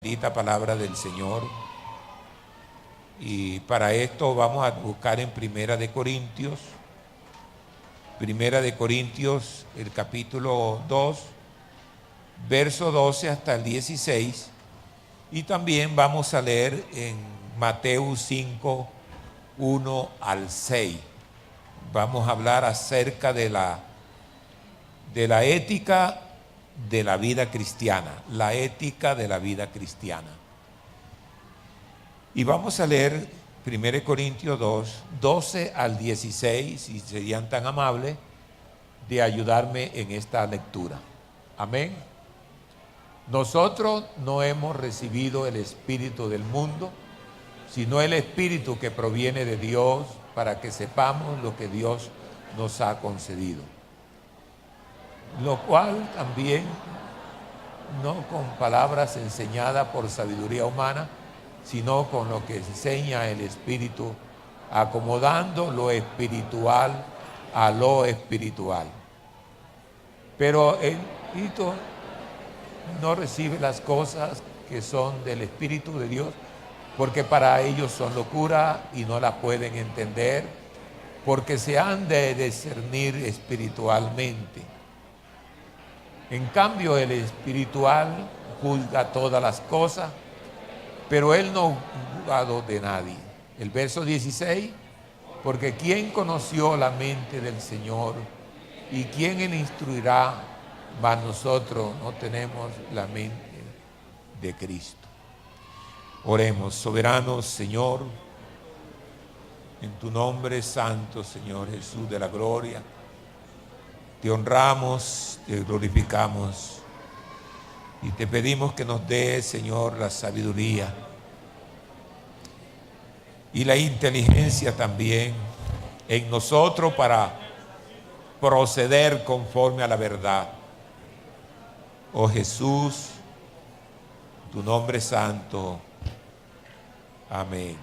Bendita palabra del Señor. Y para esto vamos a buscar en Primera de Corintios, el capítulo 2, verso 12 hasta el 16. Y también vamos a leer en Mateo 5, 1 al 6. Vamos a hablar acerca de la ética de la vida cristiana, la ética de la vida cristiana. Y vamos a leer 1 Corintios 2, 12 al 16, si serían tan amables de ayudarme en esta lectura. Amén. Nosotros no hemos recibido el espíritu del mundo, sino el espíritu que proviene de Dios, para que sepamos lo que Dios nos ha concedido. Lo cual también, no con palabras enseñadas por sabiduría humana, sino con lo que enseña el Espíritu, acomodando lo espiritual a lo espiritual. Pero el Espíritu no recibe las cosas que son del Espíritu de Dios, porque para ellos son locura y no las pueden entender, porque se han de discernir espiritualmente. En cambio, el espiritual juzga todas las cosas, pero él no juzgado de nadie. El verso 16, porque ¿quién conoció la mente del Señor? ¿Y quién le instruirá? Mas nosotros no tenemos la mente de Cristo. Oremos. Soberano Señor, en tu nombre santo, Señor Jesús de la gloria, te honramos, te glorificamos y te pedimos que nos dé, Señor, la sabiduría y la inteligencia también en nosotros para proceder conforme a la verdad. Oh Jesús, tu nombre santo. Amén.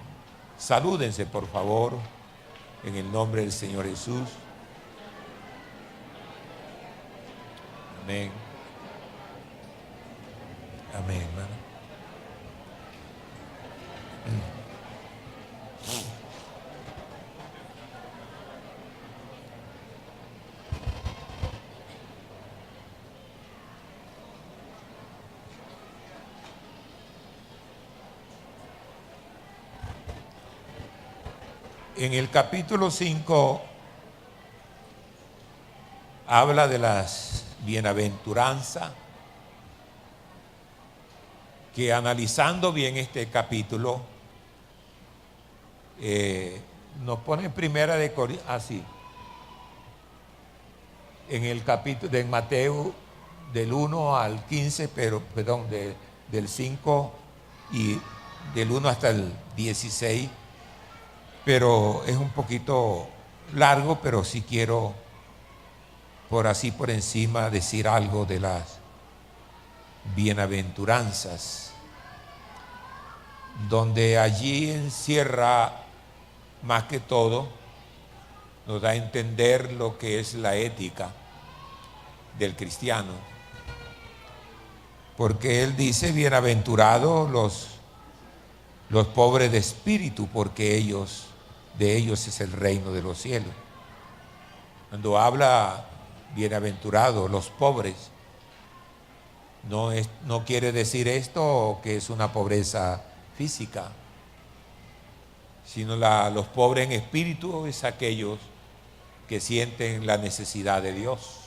Salúdense, por favor, en el nombre del Señor Jesús. Amén. Amén, hermano. En el capítulo 5 habla de las bienaventuranzas, que analizando bien este capítulo, nos pone en Primera de Corintios, así, en el capítulo de Mateo del 1 al 15, del 5 y del 1 hasta el 16, pero es un poquito largo, pero sí quiero por encima decir algo de las bienaventuranzas, donde allí encierra más que todo, nos da a entender lo que es la ética del cristiano, porque él dice: bienaventurados los pobres de espíritu, porque de ellos es el reino de los cielos. Cuando habla bienaventurados los pobres, no quiere decir esto que es una pobreza física, sino los pobres en espíritu es aquellos que sienten la necesidad de Dios,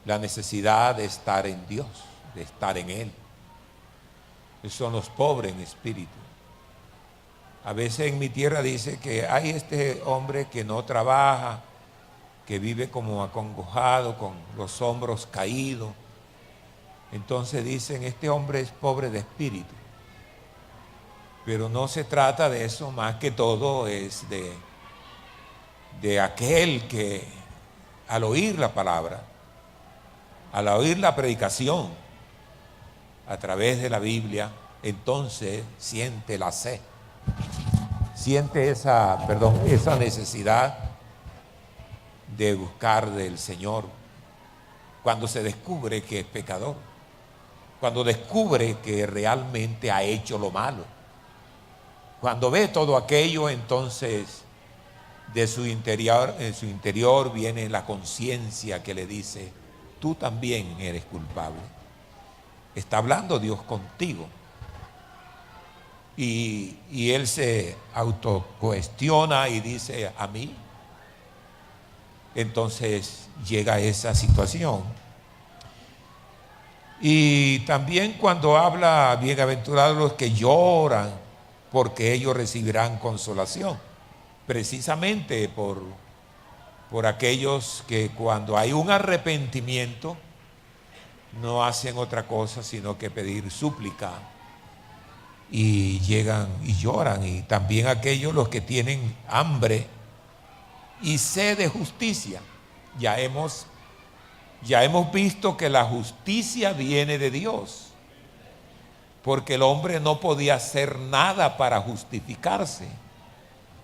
la necesidad de estar en Dios, de estar en Él. Esos son los pobres en espíritu. A veces en mi tierra dice que hay este hombre que no trabaja, que vive como acongojado, con los hombros caídos. Entonces dicen: este hombre es pobre de espíritu. Pero no se trata de eso, más que todo es de aquel que al oír la palabra, al oír la predicación a través de la Biblia, entonces siente la sed, siente esa necesidad de buscar del Señor, cuando se descubre que es pecador. cuando descubre que realmente ha hecho lo malo. Cuando ve todo aquello, entonces de su interior, en su interior viene la conciencia que le dice: tú también eres culpable. Está hablando Dios contigo. Y él se autocuestiona y dice: ¿a mí? Entonces llega esa situación. Y también cuando habla: bienaventurados los que lloran, porque ellos recibirán consolación. Precisamente por aquellos que cuando hay un arrepentimiento no hacen otra cosa sino que pedir súplica y llegan y lloran. Y también aquellos los que tienen hambre y sed de justicia. Ya hemos visto que la justicia viene de Dios, porque el hombre no podía hacer nada para justificarse.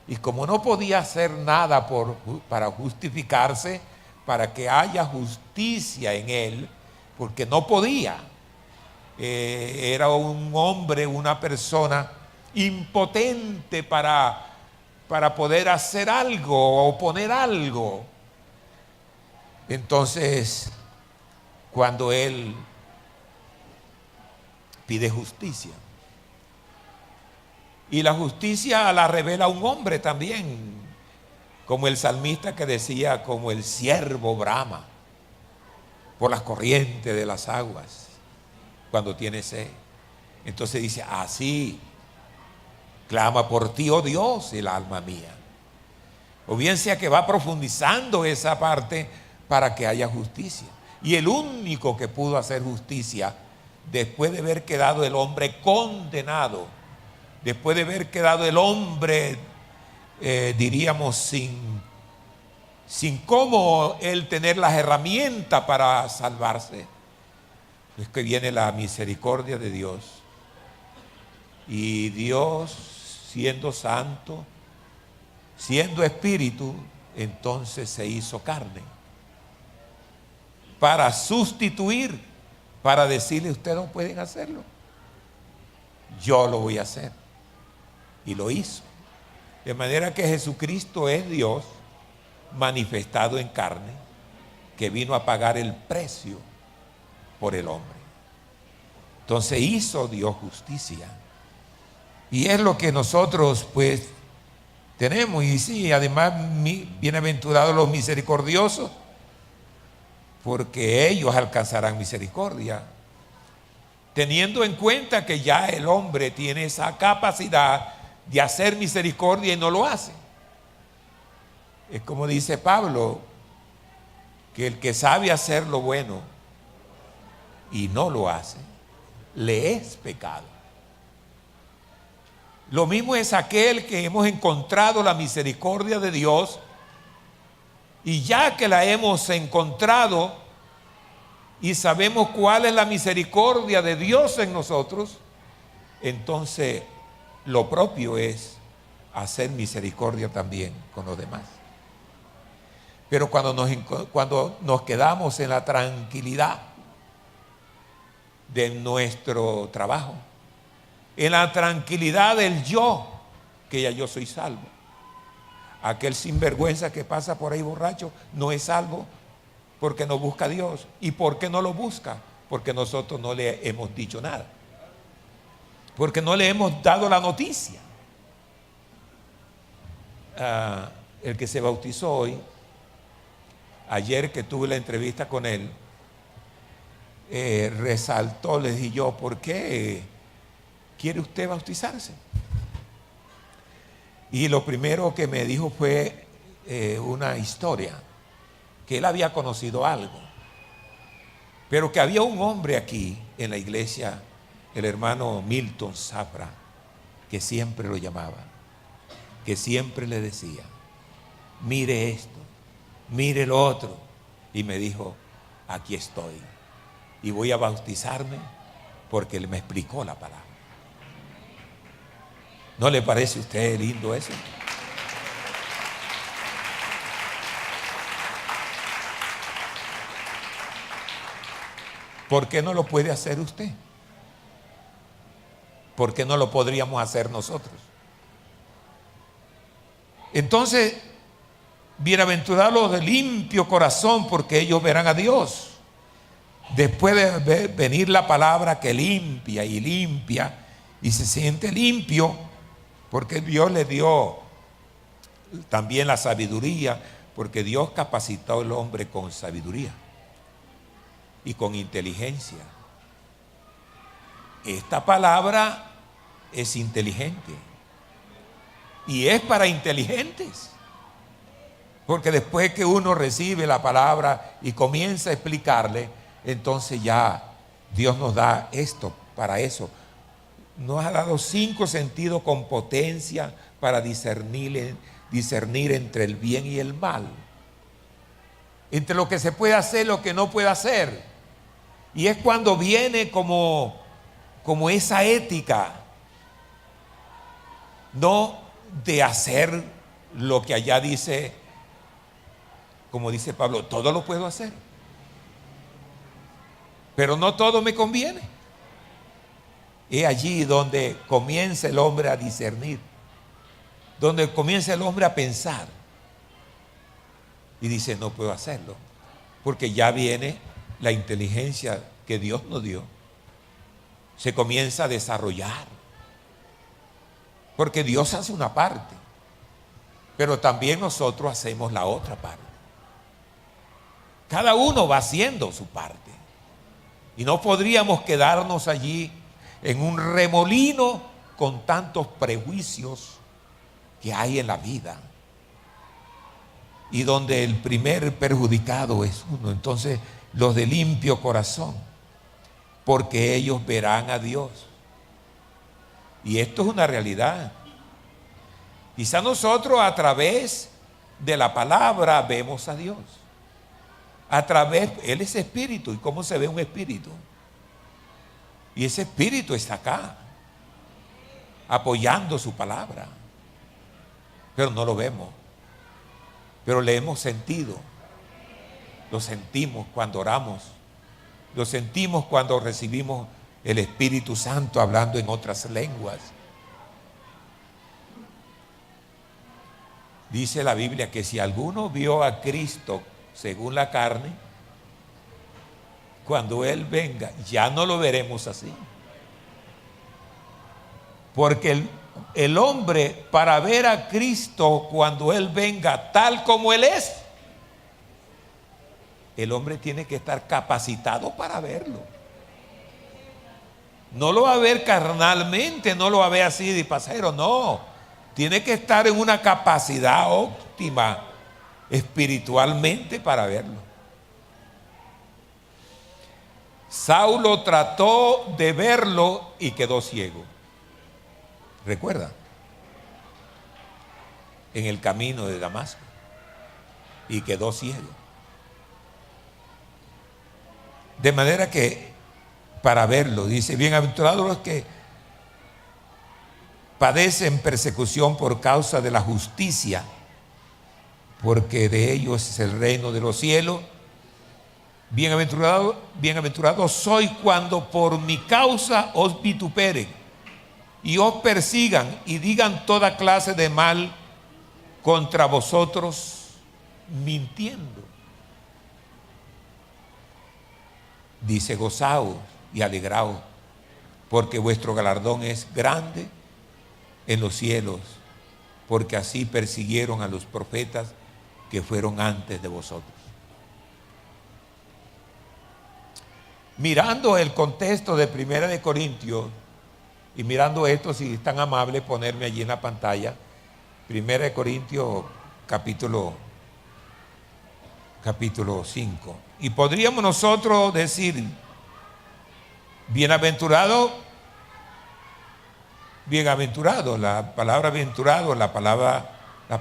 Y como no podía hacer nada para justificarse, para que haya justicia en él, porque no podía, era un hombre, una persona impotente para poder hacer algo o poner algo. Entonces, cuando él pide justicia, y la justicia la revela un hombre también, como el salmista que decía: como el ciervo brama por las corrientes de las aguas cuando tiene sed. Entonces dice: así clama por ti, oh Dios, el alma mía. O bien sea que va profundizando esa parte para que haya justicia. Y el único que pudo hacer justicia, después de haber quedado el hombre condenado, después de haber quedado el hombre, diríamos, sin cómo él tener las herramientas para salvarse, es que viene la misericordia de Dios. Y Dios, siendo santo, siendo espíritu, entonces se hizo carne para sustituir, para decirle: ustedes no pueden hacerlo, yo lo voy a hacer. Y lo hizo. De manera que Jesucristo es Dios manifestado en carne, que vino a pagar el precio por el hombre. Entonces hizo Dios justicia. Y es lo que nosotros pues tenemos. Y sí, además, bienaventurados los misericordiosos, porque ellos alcanzarán misericordia. Teniendo en cuenta que ya el hombre tiene esa capacidad de hacer misericordia y no lo hace. Es como dice Pablo, que el que sabe hacer lo bueno y no lo hace, le es pecado. Lo mismo es aquel que hemos encontrado la misericordia de Dios, y ya que la hemos encontrado y sabemos cuál es la misericordia de Dios en nosotros, entonces lo propio es hacer misericordia también con los demás. Pero cuando nos quedamos en la tranquilidad de nuestro trabajo, en la tranquilidad del yo, que ya yo soy salvo, aquel sinvergüenza que pasa por ahí borracho no es salvo porque no busca a Dios. ¿Y por qué no lo busca? Porque nosotros no le hemos dicho nada, porque no le hemos dado la noticia. El que se bautizó hoy, ayer que tuve la entrevista con él, resaltó, le dije yo: ¿por qué quiere usted bautizarse? Y lo primero que me dijo fue una historia, que él había conocido algo, pero que había un hombre aquí en la iglesia, el hermano Milton Zafra, que siempre lo llamaba, que siempre le decía: mire esto, mire lo otro. Y me dijo: aquí estoy y voy a bautizarme porque él me explicó la palabra. ¿No le parece a usted lindo eso? ¿Por qué no lo puede hacer usted? ¿por qué no lo podríamos hacer nosotros? Entonces, bienaventurados los de limpio corazón, porque ellos verán a Dios. Después de venir la palabra que limpia y limpia, y se siente limpio, porque Dios le dio también la sabiduría, porque Dios capacitó al hombre con sabiduría y con inteligencia. Esta palabra es inteligente y es para inteligentes, porque después que uno recibe la palabra y comienza a explicarle, entonces ya Dios nos da esto para eso. Nos ha dado 5 sentidos con potencia para discernir entre el bien y el mal, entre lo que se puede hacer y lo que no puede hacer. Y es cuando viene como esa ética, no de hacer lo que allá dice, como dice Pablo, todo lo puedo hacer, pero no todo me conviene. Es allí donde comienza el hombre a discernir, donde comienza el hombre a pensar y dice, no puedo hacerlo, porque ya viene la inteligencia que Dios nos dio, se comienza a desarrollar, porque Dios hace una parte, pero también nosotros hacemos la otra parte. Cada uno va haciendo su parte y no podríamos quedarnos allí en un remolino con tantos prejuicios que hay en la vida y donde el primer perjudicado es uno. Entonces, los de limpio corazón, porque ellos verán a Dios. Y esto es una realidad. Quizá nosotros a través de la palabra vemos a Dios. Él es espíritu. ¿Y cómo se ve un espíritu? Y ese espíritu está acá, apoyando su palabra. Pero no lo vemos. Pero le hemos sentido. Lo sentimos cuando oramos. Lo sentimos cuando recibimos el Espíritu Santo hablando en otras lenguas. Dice la Biblia que si alguno vio a Cristo según la carne, cuando Él venga, ya no lo veremos así. Porque el hombre, para ver a Cristo cuando Él venga tal como Él es, el hombre tiene que estar capacitado para verlo. No lo va a ver carnalmente, no lo va a ver así de pasajero, no. Tiene que estar en una capacidad óptima espiritualmente para verlo. Saulo trató de verlo y quedó ciego. ¿Recuerda? En el camino de Damasco. Y quedó ciego. De manera que, para verlo, dice, bienaventurados los que padecen persecución por causa de la justicia, porque de ellos es el reino de los cielos. Bienaventurados sois cuando por mi causa os vituperen y os persigan y digan toda clase de mal contra vosotros, mintiendo. Dice, gozaos y alegraos, porque vuestro galardón es grande en los cielos, porque así persiguieron a los profetas que fueron antes de vosotros. Mirando el contexto de 1 de Corintios, y mirando esto, si es tan amable ponerme allí en la pantalla, 1 de Corintios capítulo 5. Y podríamos nosotros decir, bienaventurado, la palabra bienaventurado, la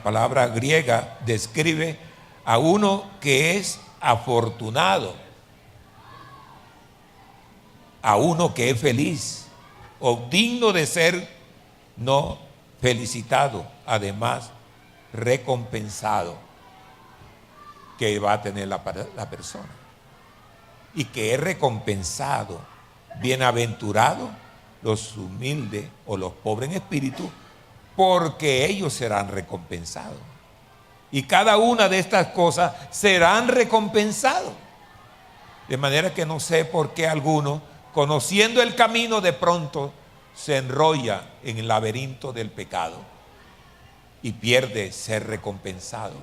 palabra griega describe a uno que es afortunado, a uno que es feliz o digno de ser no felicitado, además recompensado, que va a tener la persona y que es recompensado, bienaventurado los humildes o los pobres en espíritu, porque ellos serán recompensados. Y cada una de estas cosas serán recompensados. De manera que no sé por qué algunos, conociendo el camino, de pronto se enrolla en el laberinto del pecado y pierde ser recompensado.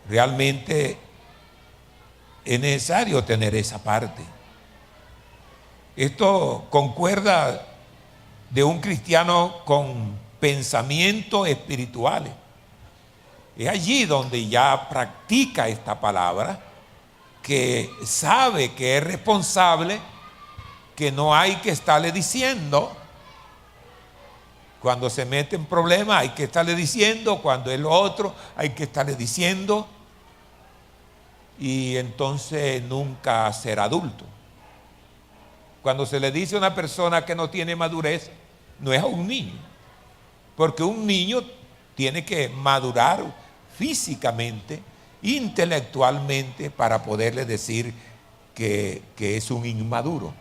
Realmente es necesario tener esa parte. Esto concuerda de un cristiano con pensamientos espirituales. Es allí donde ya practica esta palabra, que sabe que es responsable, que no hay que estarle diciendo. Cuando se mete en problemas hay que estarle diciendo, cuando es lo otro hay que estarle diciendo, y entonces nunca será adulto. Cuando se le dice a una persona que no tiene madurez, no es a un niño, porque un niño tiene que madurar físicamente, intelectualmente, para poderle decir que es un inmaduro.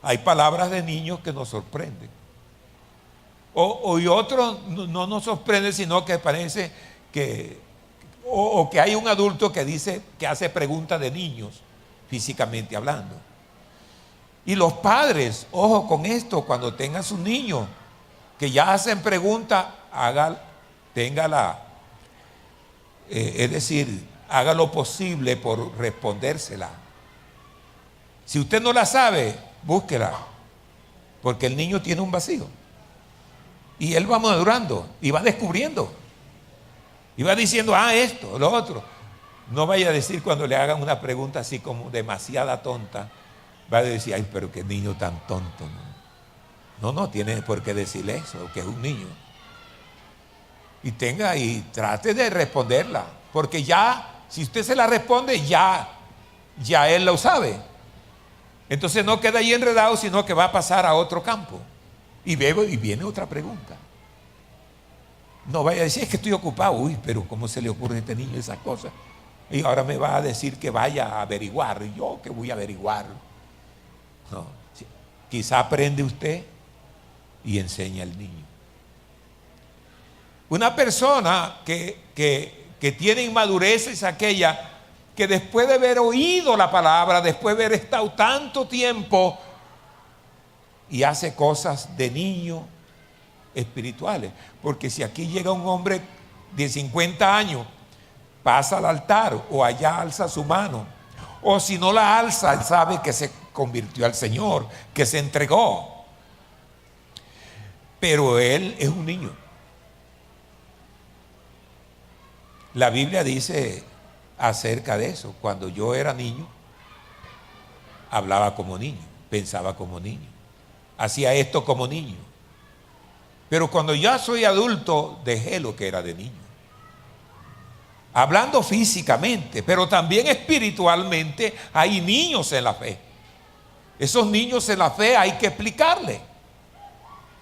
Hay palabras de niños que nos sorprenden. Y otros no nos sorprenden, sino que parece que, o que hay un adulto que dice, que hace preguntas de niños, físicamente hablando. Y los padres, ojo con esto, cuando tengan sus niños que ya hacen preguntas, es decir, haga lo posible por respondérsela. Si usted no la sabe, búsquela, porque el niño tiene un vacío y él va madurando y va descubriendo y va diciendo, esto, lo otro. No vaya a decir cuando le hagan una pregunta así como demasiada tonta, va a decir, ay, pero qué niño tan tonto. No tiene por qué decirle eso, que es un niño. Y trate de responderla, porque ya, si usted se la responde, ya él lo sabe. Entonces no queda ahí enredado, sino que va a pasar a otro campo. Y viene otra pregunta. No vaya a decir, es que estoy ocupado. Uy, pero ¿cómo se le ocurre a este niño esas cosas? Y ahora me va a decir que vaya a averiguar. ¿Y yo qué voy a averiguar? No, quizá aprende usted y enseña al niño. Una persona que tiene inmadurez es aquella que después de haber oído la palabra, después de haber estado tanto tiempo, y hace cosas de niño espirituales. Porque si aquí llega un hombre de 50 años, pasa al altar o allá alza su mano, o si no la alza, él sabe que se convirtió al Señor, que se entregó, pero él es un niño. La Biblia dice acerca de eso: cuando yo era niño, hablaba como niño, pensaba como niño, hacía esto como niño, pero cuando ya soy adulto, dejé lo que era de niño. Hablando físicamente, pero también espiritualmente, hay niños en la fe. Esos niños en la fe hay que explicarle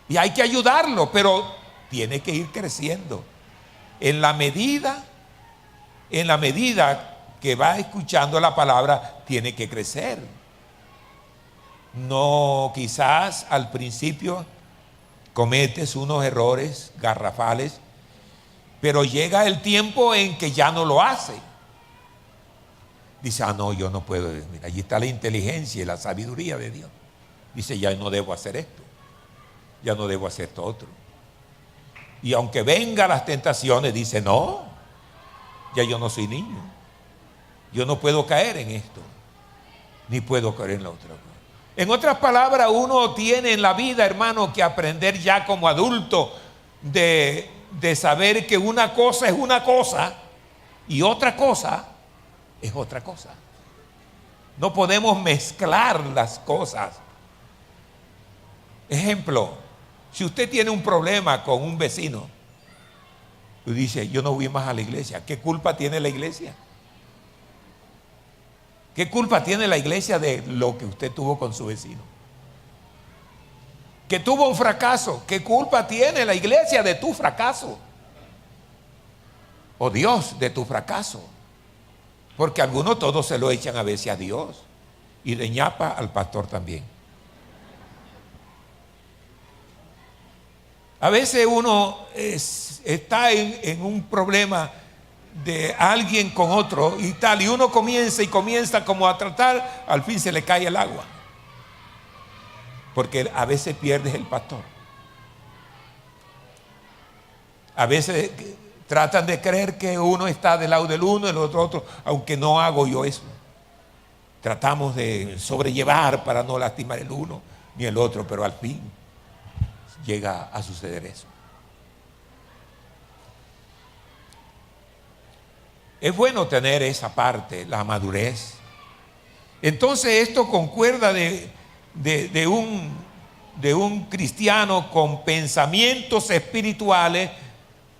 y hay que ayudarlo, pero tiene que ir creciendo en la medida que va escuchando la palabra. Tiene que crecer. No, quizás al principio cometes unos errores garrafales, pero llega el tiempo en que ya no lo hace. Dice, no, yo no puedo. Mira, allí está la inteligencia y la sabiduría de Dios. Dice, ya no debo hacer esto, ya no debo hacer esto otro. Y aunque vengan las tentaciones, dice, no, ya yo no soy niño, yo no puedo caer en esto, ni puedo caer en la otra. En otras palabras, uno tiene en la vida, hermano, que aprender ya como adulto de saber que una cosa es una cosa y otra cosa es otra cosa. No podemos mezclar las cosas. Ejemplo, si usted tiene un problema con un vecino y dice, yo no voy más a la iglesia, ¿qué culpa tiene la iglesia? ¿Qué culpa tiene la iglesia de lo que usted tuvo con su vecino? Que tuvo un fracaso, ¿qué culpa tiene la iglesia de tu fracaso? O Dios de tu fracaso. Porque algunos todos se lo echan a veces a Dios. y de ñapa al pastor también. A veces uno está en un problema de alguien con otro y tal, y uno comienza como a tratar, al fin se le cae el agua, porque a veces pierdes el pastor. A veces tratan de creer que uno está del lado del uno, del otro, aunque no hago yo eso. Tratamos de sobrellevar para no lastimar el uno ni el otro, pero al fin llega a suceder eso. Es bueno tener esa parte, la madurez. Entonces esto concuerda de un cristiano con pensamientos espirituales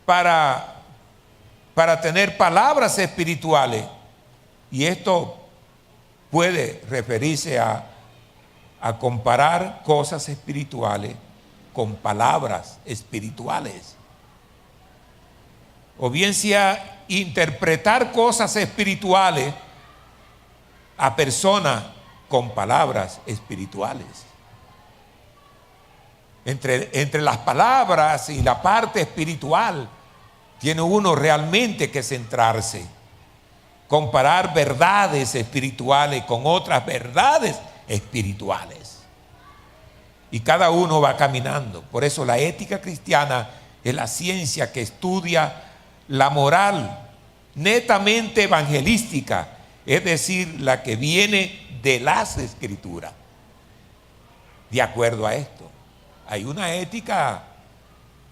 para tener palabras espirituales. Y esto puede referirse a comparar cosas espirituales con palabras espirituales. O bien sea interpretar cosas espirituales a personas con palabras espirituales. Entre las palabras y la parte espiritual tiene uno realmente que centrarse, comparar verdades espirituales con otras verdades espirituales, y cada uno va caminando. Por eso la ética cristiana es la ciencia que estudia la moral netamente evangelística, es decir, la que viene de las Escrituras. De acuerdo a esto, hay una ética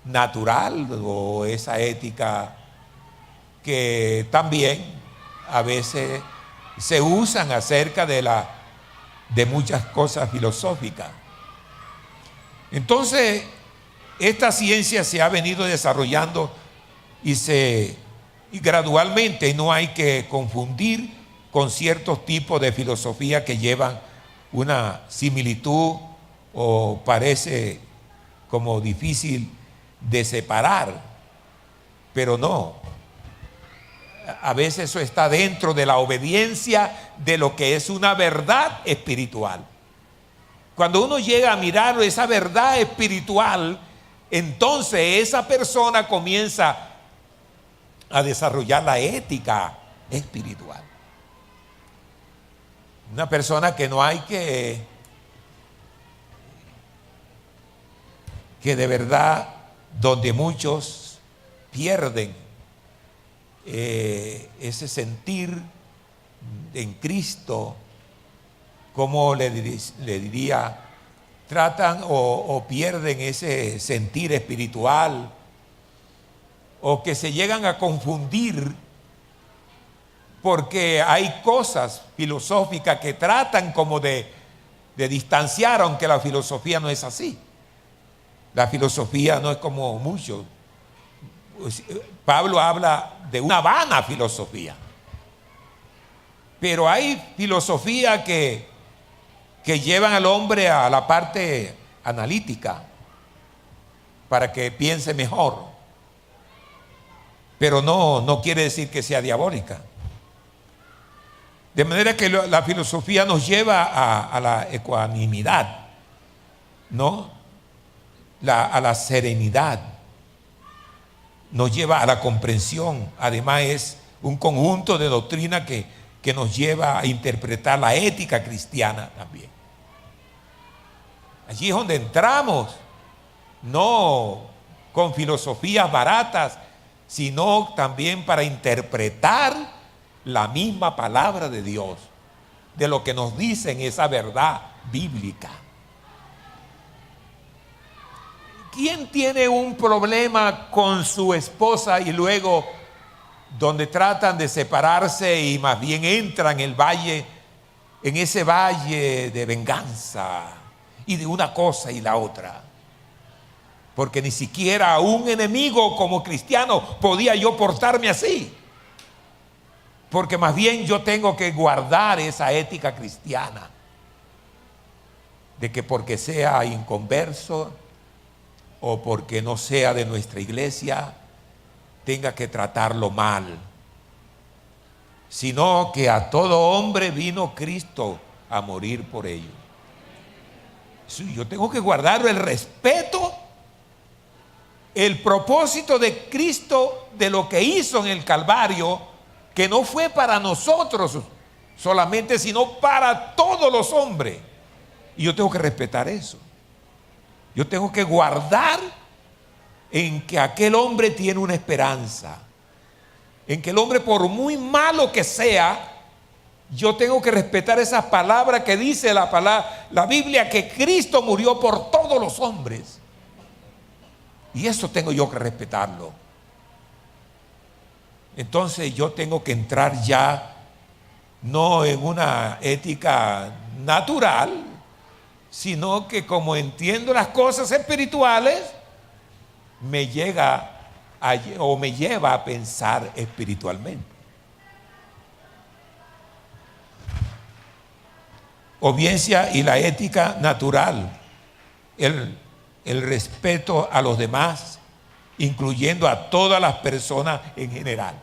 natural, o esa ética que también a veces se usan acerca de muchas cosas filosóficas. Entonces, esta ciencia se ha venido desarrollando y gradualmente, no hay que confundir con ciertos tipos de filosofía que llevan una similitud o parece como difícil de separar, pero no. A veces eso está dentro de la obediencia de lo que es una verdad espiritual. Cuando uno llega a mirar esa verdad espiritual, entonces esa persona comienza a desarrollar la ética espiritual. Una persona que no hay que de verdad, donde muchos pierden ese sentir en Cristo, como le diría, tratan o pierden ese sentir espiritual, o que se llegan a confundir porque hay cosas filosóficas que tratan como de distanciar, aunque la filosofía no es así. La filosofía no es como mucho. Pablo habla de una vana filosofía, pero hay filosofía que llevan al hombre a la parte analítica para que piense mejor, pero no quiere decir que sea diabólica. De manera que la filosofía nos lleva a la ecuanimidad, ¿no? A la serenidad, nos lleva a la comprensión. Además es un conjunto de doctrina que nos lleva a interpretar la ética cristiana también. Allí es donde entramos, no con filosofías baratas, sino también para interpretar la misma palabra de Dios, de lo que nos dice en esa verdad bíblica. ¿Quién tiene un problema con su esposa y luego donde tratan de separarse y más bien entran en ese valle de venganza y de una cosa y la otra? Porque ni siquiera a un enemigo como cristiano podía yo portarme así, porque más bien yo tengo que guardar esa ética cristiana de que porque sea inconverso o porque no sea de nuestra iglesia tenga que tratarlo mal, sino que a todo hombre vino Cristo a morir por ellos. Yo tengo que guardar el respeto, el propósito de Cristo, de lo que hizo en el Calvario, que no fue para nosotros solamente, sino para todos los hombres. Y yo tengo que respetar eso. Yo tengo que guardar en que aquel hombre tiene una esperanza, en que el hombre, por muy malo que sea, yo tengo que respetar esas palabras que dice la Biblia, que Cristo murió por todos los hombres. Y eso tengo yo que respetarlo. Entonces yo tengo que entrar ya, no en una ética natural, sino que como entiendo las cosas espirituales, me lleva a pensar espiritualmente. Obediencia y la ética natural, el respeto a los demás, incluyendo a todas las personas en general.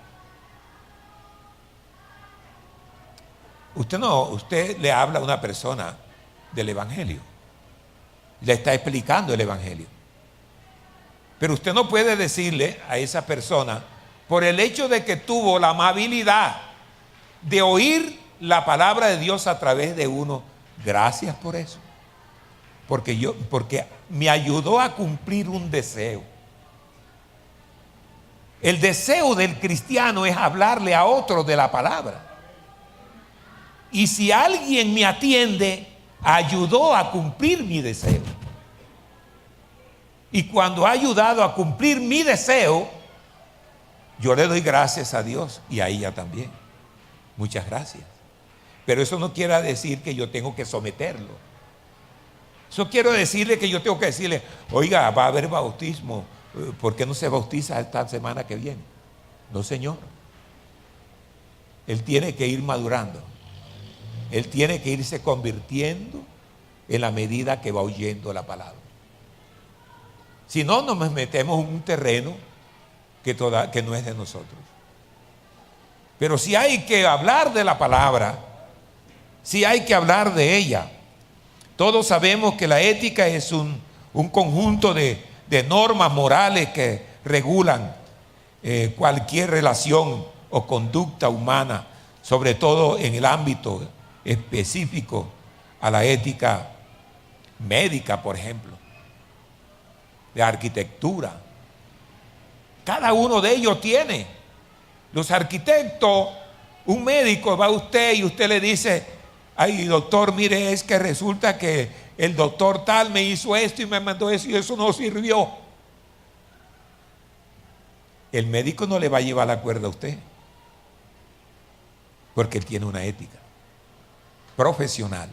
Usted le habla a una persona del Evangelio, le está explicando el Evangelio, pero usted no puede decirle a esa persona, por el hecho de que tuvo la amabilidad de oír la palabra de Dios a través de uno, gracias por eso, porque me ayudó a cumplir un deseo. El deseo del cristiano es hablarle a otro de la palabra. Y si alguien me atiende, ayudó a cumplir mi deseo. Y cuando ha ayudado a cumplir mi deseo, yo le doy gracias a Dios y a ella también. Muchas gracias. Pero eso no quiere decir que yo tengo que someterlo. Eso quiero decirle que yo tengo que decirle, oiga, va a haber bautismo, ¿por qué no se bautiza esta semana que viene? No, señor. Él tiene que ir madurando. Él tiene que irse convirtiendo en la medida que va oyendo la palabra. Si no, nos metemos en un terreno que no es de nosotros. Pero si hay que hablar de la palabra, si hay que hablar de ella. Todos sabemos que la ética es un conjunto de normas morales que regulan cualquier relación o conducta humana, sobre todo en el ámbito específico a la ética médica, por ejemplo, de arquitectura. Cada uno de ellos tiene. Los arquitectos, un médico va a usted y usted le dice, ay, doctor, mire, es que resulta que el doctor tal me hizo esto y me mandó eso y eso no sirvió. El médico no le va a llevar la cuerda a usted, porque él tiene una ética profesional.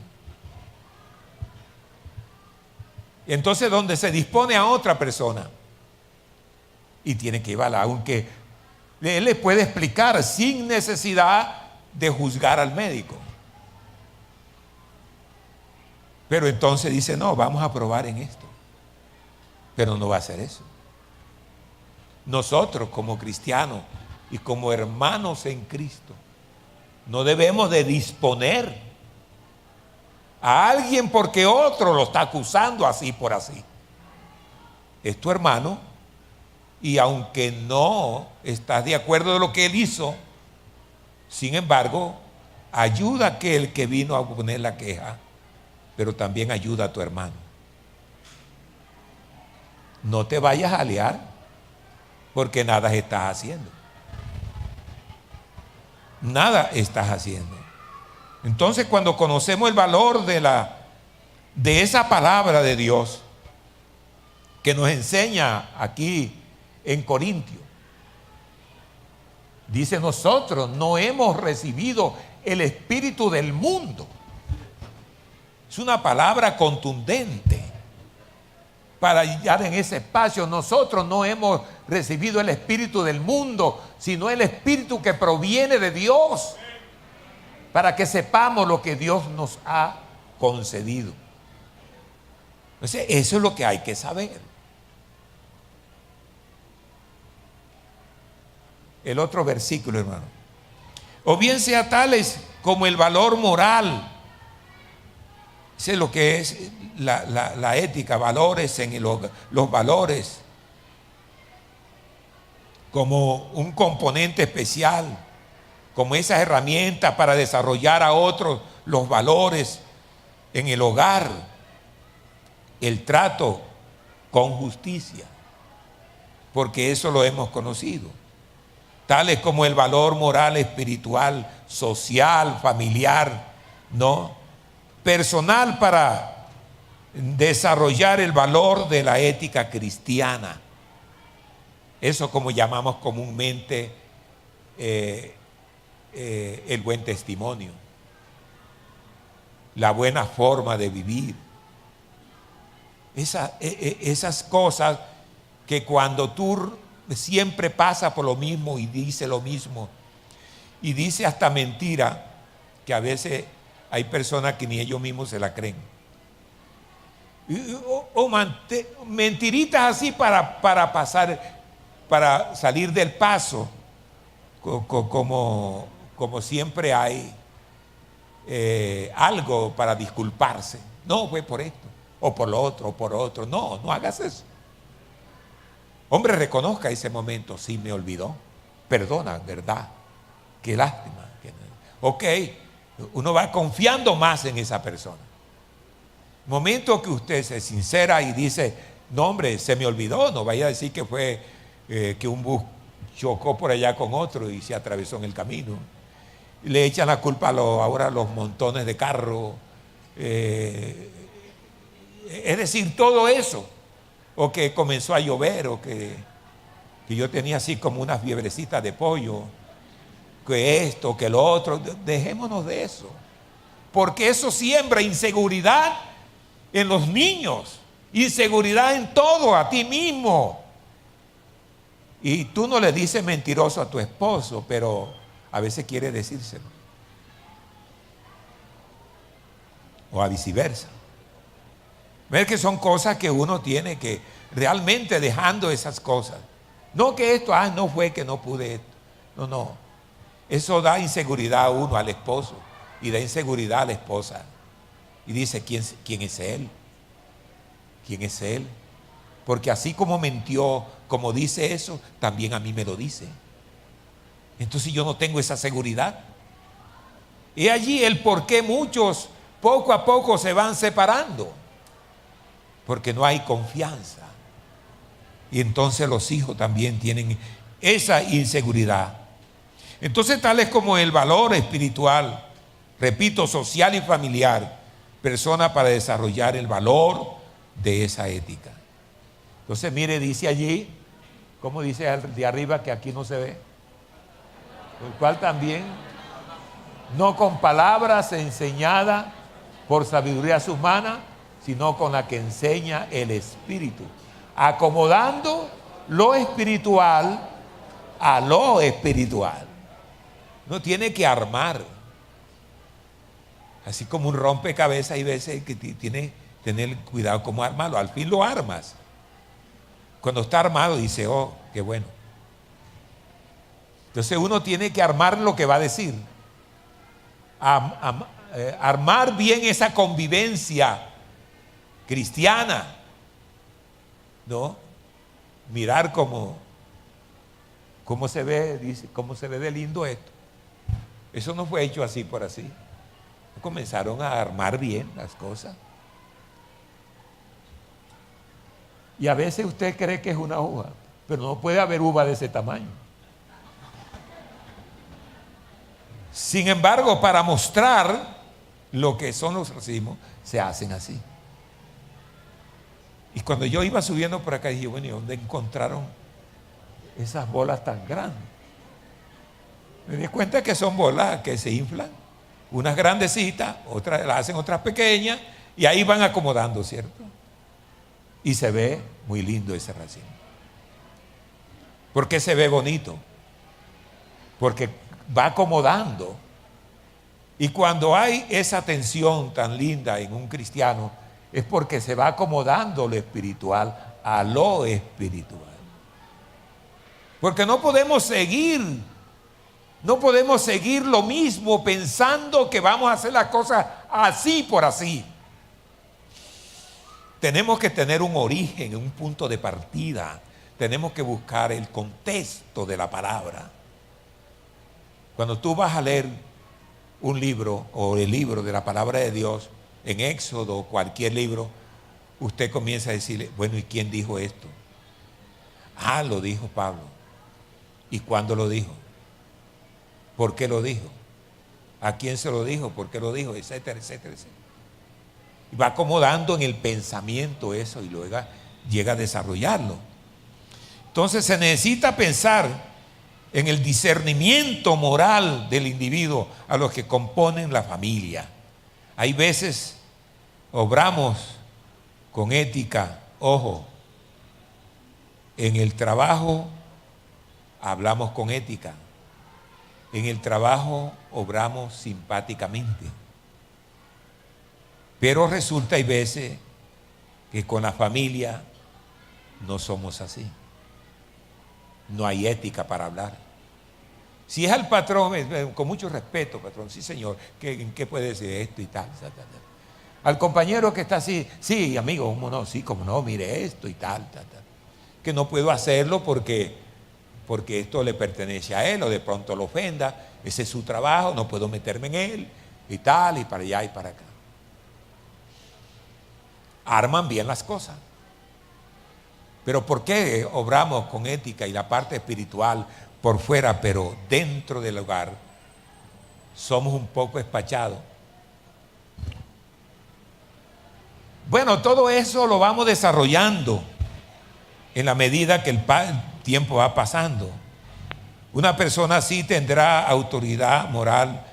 Entonces, donde se dispone a otra persona y tiene que llevarla, aunque él le puede explicar sin necesidad de juzgar al médico. Pero entonces dice, no, vamos a probar en esto. Pero no va a hacer eso. Nosotros como cristianos y como hermanos en Cristo, no debemos de disponer a alguien porque otro lo está acusando así por así. Es tu hermano y aunque no estás de acuerdo de lo que él hizo, sin embargo, ayuda a aquel que vino a poner la queja, pero también ayuda a tu hermano. No te vayas a liar porque nada estás haciendo. Nada estás haciendo. Entonces, cuando conocemos el valor de esa palabra de Dios que nos enseña aquí en Corintios, dice, nosotros no hemos recibido el espíritu del mundo. Es una palabra contundente para hallar en ese espacio. Nosotros no hemos recibido el espíritu del mundo, sino el espíritu que proviene de Dios, para que sepamos lo que Dios nos ha concedido. Entonces, eso es lo que hay que saber. El otro versículo, hermano. O bien sea tales como el valor moral Sé lo que es la ética, valores en los valores como un componente especial, como esas herramientas para desarrollar a otros los valores en el hogar, el trato con justicia, porque eso lo hemos conocido, tales como el valor moral, espiritual, social, familiar, ¿no? Personal, para desarrollar el valor de la ética cristiana. Eso como llamamos comúnmente el buen testimonio, la buena forma de vivir. Esas cosas que cuando tú siempre pasas por lo mismo y dice lo mismo, y dice hasta mentira, que a veces hay personas que ni ellos mismos se la creen. O mentiritas así para pasar, para salir del paso, como siempre hay algo para disculparse. No, fue por esto, o por lo otro, o por otro. No, no hagas eso. Hombre, reconozca ese momento. Sí, me olvidó. Perdona, ¿verdad? Qué lástima. Ok, uno va confiando más en esa persona. Momento que usted se sincera y dice, no hombre, se me olvidó, no vaya a decir que fue que un bus chocó por allá con otro y se atravesó en el camino. Le echan la culpa ahora a los montones de carros. Es decir, todo eso. O que comenzó a llover, o que yo tenía así como unas fiebrecitas de pollo, que esto, que lo otro. Dejémonos de eso, porque eso siembra inseguridad en los niños, inseguridad en todo, a ti mismo. Y tú no le dices mentiroso a tu esposo, pero a veces quiere decírselo, o a viceversa. Ver que son cosas que uno tiene que realmente, dejando esas cosas. No que esto, no fue que no pude esto. No. Eso da inseguridad a uno, al esposo, y da inseguridad a la esposa. Y dice, ¿quién es él? ¿Quién es él? Porque así como mintió, como dice eso, también a mí me lo dice. Entonces yo no tengo esa seguridad. Y allí el por qué muchos poco a poco se van separando. Porque no hay confianza. Y entonces los hijos también tienen esa inseguridad. Entonces, tales como el valor espiritual, repito, social y familiar, persona para desarrollar el valor de esa ética. Entonces, mire, dice allí, como dice el de arriba, que aquí no se ve, el cual también, no con palabras enseñadas por sabiduría humana, sino con la que enseña el Espíritu, acomodando lo espiritual a lo espiritual. No tiene que armar, así como un rompecabezas. Hay veces que tiene que tener cuidado cómo armarlo. Al fin lo armas. Cuando está armado dice, oh, qué bueno. Entonces uno tiene que armar lo que va a decir, armar bien esa convivencia cristiana, ¿no? Mirar cómo se ve, dice, cómo se ve de lindo esto. Eso no fue hecho así por así. Comenzaron a armar bien las cosas. Y a veces usted cree que es una uva, pero no puede haber uva de ese tamaño. Sin embargo, para mostrar lo que son los racimos, se hacen así. Y cuando yo iba subiendo por acá, dije, bueno, ¿y dónde encontraron esas bolas tan grandes? Me di cuenta que son bolas que se inflan, unas grandecitas, otras las hacen otras pequeñas, y ahí van acomodando, ¿cierto? Y se ve muy lindo ese racimo. ¿Por qué se ve bonito? Porque va acomodando. Y cuando hay esa tensión tan linda en un cristiano, es porque se va acomodando lo espiritual a lo espiritual. Porque no podemos seguir lo mismo pensando que vamos a hacer las cosas así por así. tenemos que tener un origen, un punto de partida. Tenemos que buscar el contexto de la palabra. Cuando tú vas a leer un libro o el libro de la palabra de Dios, en Éxodo, cualquier libro, usted comienza a decirle, bueno, ¿y quién dijo esto? Ah, lo dijo Pablo. ¿Y cuándo lo dijo? ¿Por qué lo dijo? ¿A quién se lo dijo? ¿Por qué lo dijo? Etcétera, etcétera, etcétera. Y va acomodando en el pensamiento eso y luego llega a desarrollarlo. Entonces se necesita pensar en el discernimiento moral del individuo a los que componen la familia. Hay veces obramos con ética, ojo, en el trabajo hablamos con ética, en el trabajo obramos simpáticamente, pero resulta hay veces que con la familia no somos así. No hay ética para hablar. Si es al patrón, con mucho respeto, patrón, sí señor, ¿en qué puede decir esto y tal, tal, tal? Al compañero que está así, sí, amigo, ¿cómo no? Sí, cómo no, mire esto y tal, tal, tal. Que no puedo hacerlo porque esto le pertenece a él o de pronto lo ofenda, ese es su trabajo, no puedo meterme en él y tal, y para allá y para acá. Arman bien las cosas. Pero ¿por qué obramos con ética y la parte espiritual por fuera, pero dentro del hogar somos un poco espachados? Bueno, todo eso lo vamos desarrollando en la medida que el tiempo va pasando. Una persona así tendrá autoridad moral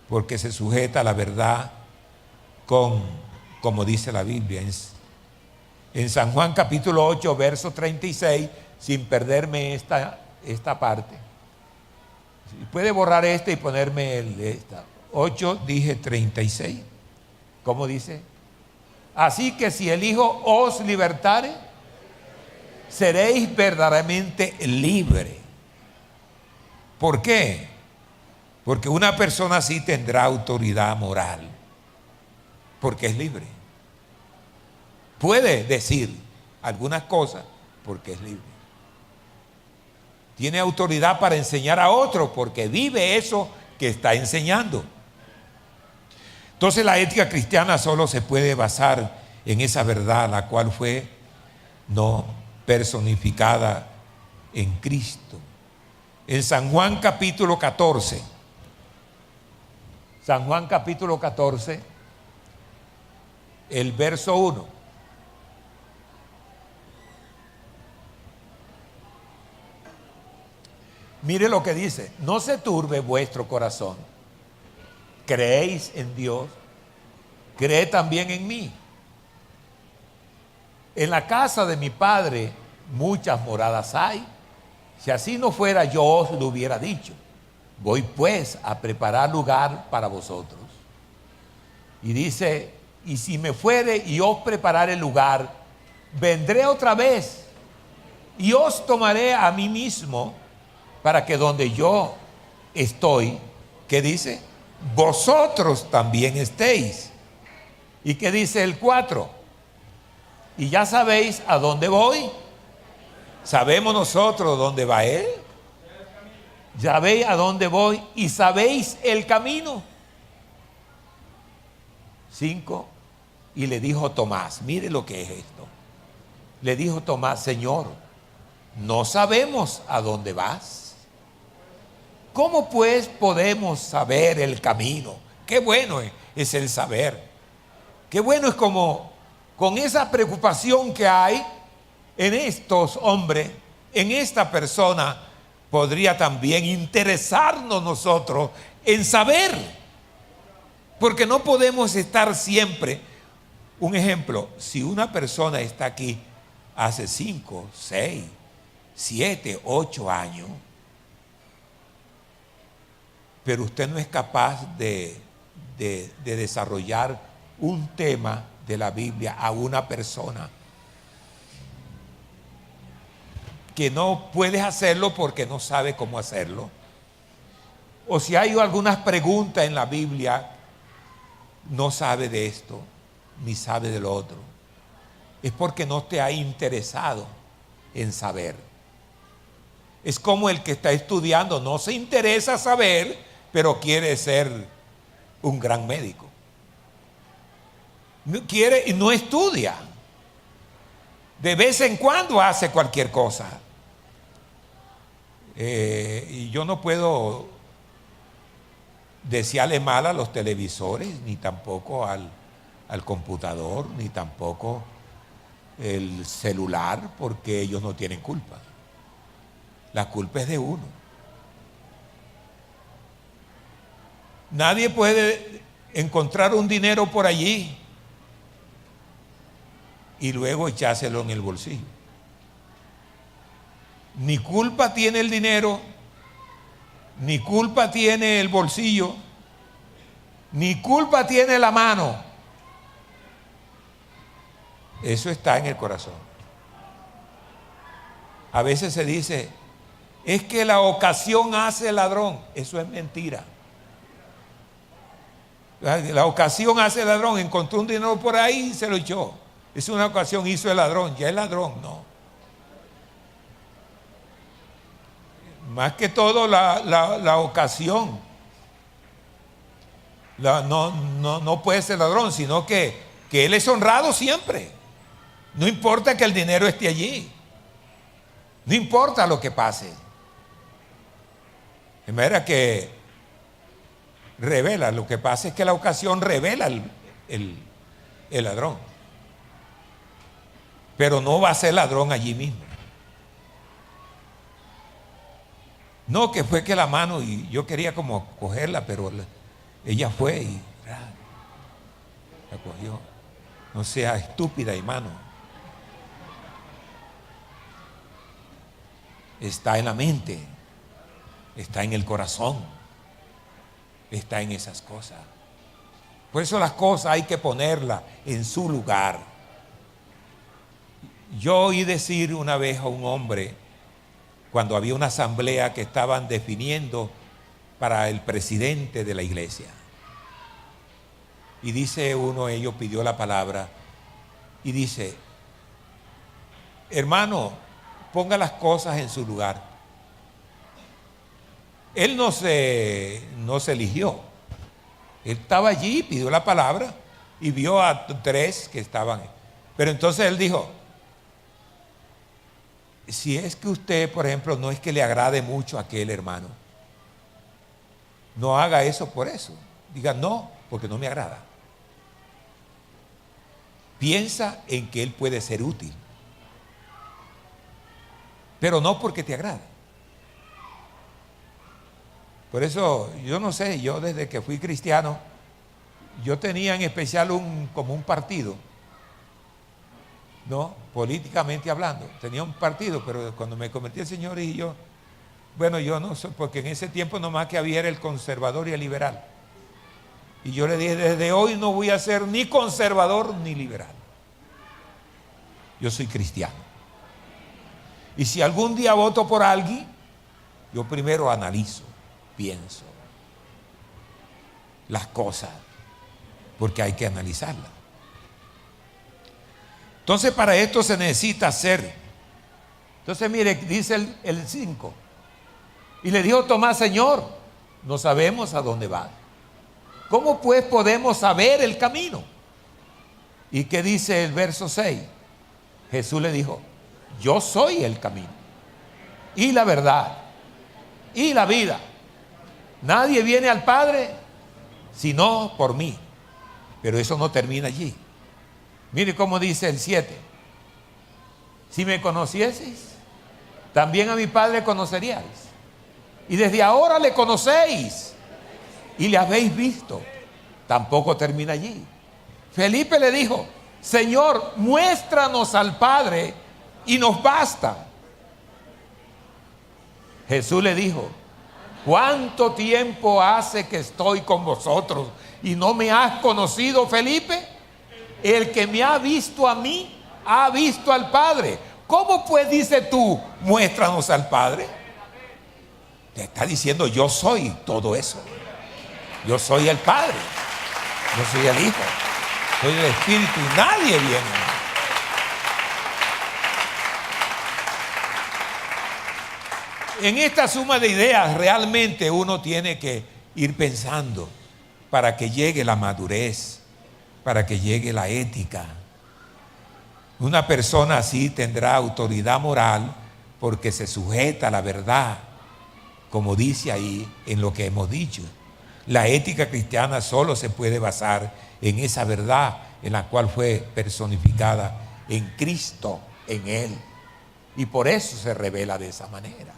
porque se sujeta a la verdad como dice la Biblia. En San Juan capítulo 8, verso 36, sin perderme esta parte. Puede borrar y ponerme esta. 8, dije 36. ¿Cómo dice? Así que si el Hijo os libertare, seréis verdaderamente libres. ¿Por qué? Porque una persona así tendrá autoridad moral, porque es libre. Puede decir algunas cosas porque es libre. Tiene autoridad para enseñar a otros porque vive eso que está enseñando. Entonces la ética cristiana solo se puede basar en esa verdad, la cual fue no personificada en Cristo. En San Juan capítulo 14, San Juan capítulo 14, el verso 1. Mire lo que dice: no se turbe vuestro corazón. Creéis en Dios, creed también en mí. En la casa de mi Padre muchas moradas hay. Si así no fuera, yo os lo hubiera dicho. Voy pues a preparar lugar para vosotros. Y dice: y si me fuere y os preparare lugar, vendré otra vez y os tomaré a mí mismo, para que donde yo estoy, ¿qué dice? Vosotros también estéis. ¿Y qué dice el 4? Y ya sabéis a dónde voy. ¿Sabemos nosotros dónde va Él? Ya veis a dónde voy y sabéis el camino. 5. Y le dijo Tomás, mire lo que es esto. Le dijo Tomás: Señor, no sabemos a dónde vas. ¿Cómo pues podemos saber el camino? Qué bueno es el saber. Qué bueno es como con esa preocupación que hay en estos hombres, en esta persona, podría también interesarnos nosotros en saber. Porque no podemos estar siempre. Un ejemplo: si una persona está aquí hace 5, 6, 7, 8 años, pero usted no es capaz de desarrollar un tema de la Biblia a una persona, que no puedes hacerlo porque no sabe cómo hacerlo, o si hay algunas preguntas en la Biblia, no sabe de esto ni sabe de lo otro, es porque no te ha interesado en saber. Es como el que está estudiando, no se interesa saber, pero quiere ser un gran médico. No quiere y no estudia. De vez en cuando hace cualquier cosa. Y yo no puedo desearle mal a los televisores, ni tampoco al computador, ni tampoco el celular, porque ellos no tienen culpa. La culpa es de uno. Nadie puede encontrar un dinero por allí y luego echárselo en el bolsillo. Ni culpa tiene el dinero, ni culpa tiene el bolsillo, ni culpa tiene la mano. Eso está en el corazón. A veces se dice, es que la ocasión hace el ladrón. Eso es mentira. La ocasión hace el ladrón. Encontró un dinero por ahí y se lo echó. Es una ocasión, hizo el ladrón. Ya el ladrón, no. Más que todo la ocasión. No puede ser ladrón, sino que él es honrado siempre. No importa que el dinero esté allí. No importa lo que pase. De manera que revela, lo que pasa es que la ocasión revela el ladrón. Pero no va a ser ladrón allí mismo. No, que fue que la mano, y yo quería como cogerla, pero ella fue y la cogió. No sea estúpida, hermano. Está en la mente, está en el corazón, está en esas cosas. Por eso las cosas hay que ponerlas en su lugar. Yo oí decir una vez a un hombre, cuando había una asamblea que estaban definiendo para el presidente de la iglesia, y dice uno de ellos, pidió la palabra y dice, hermano, ponga las cosas en su lugar. Él no se eligió. Él estaba allí, pidió la palabra y vio a 3 que estaban. Pero entonces él dijo, si es que usted, por ejemplo, no es que le agrade mucho a aquel hermano, no haga eso por eso. Diga, no, porque no me agrada. Piensa en que él puede ser útil, pero no porque te agrada. Por eso, yo no sé, yo desde que fui cristiano, yo tenía en especial como un partido, ¿no? Políticamente hablando, tenía un partido, pero cuando me convertí al Señor y yo, bueno, yo no sé, porque en ese tiempo nomás que había era el conservador y el liberal. Y yo le dije, desde hoy no voy a ser ni conservador ni liberal. Yo soy cristiano. Y si algún día voto por alguien, yo primero analizo, pienso las cosas, porque hay que analizarlas. Entonces para esto se necesita hacer. Entonces mire, dice el 5. Y le dijo Tomás, Señor, no sabemos a dónde va. ¿Cómo pues podemos saber el camino? ¿Y qué dice el verso 6? Jesús le dijo, yo soy el camino y la verdad y la vida. Nadie viene al Padre sino por mí. Pero eso no termina allí. Mire cómo dice el 7. Si me conocieseis, también a mi Padre conoceríais. Y desde ahora le conocéis y le habéis visto. Tampoco termina allí. Felipe le dijo, Señor, muéstranos al Padre y nos basta. Jesús le dijo, ¿cuánto tiempo hace que estoy con vosotros y no me has conocido, Felipe? El que me ha visto a mí, ha visto al Padre. ¿Cómo pues dices tú, muéstranos al Padre? Te está diciendo, yo soy todo eso. Yo soy el Padre, yo soy el Hijo, soy el Espíritu y nadie viene. en esta suma de ideas realmente uno tiene que ir pensando para que llegue la madurez, para que llegue la ética. Una persona así tendrá autoridad moral porque se sujeta a la verdad, como dice ahí en lo que hemos dicho. La ética cristiana solo se puede basar en esa verdad en la cual fue personificada en Cristo, en Él. Y por eso se revela de esa manera.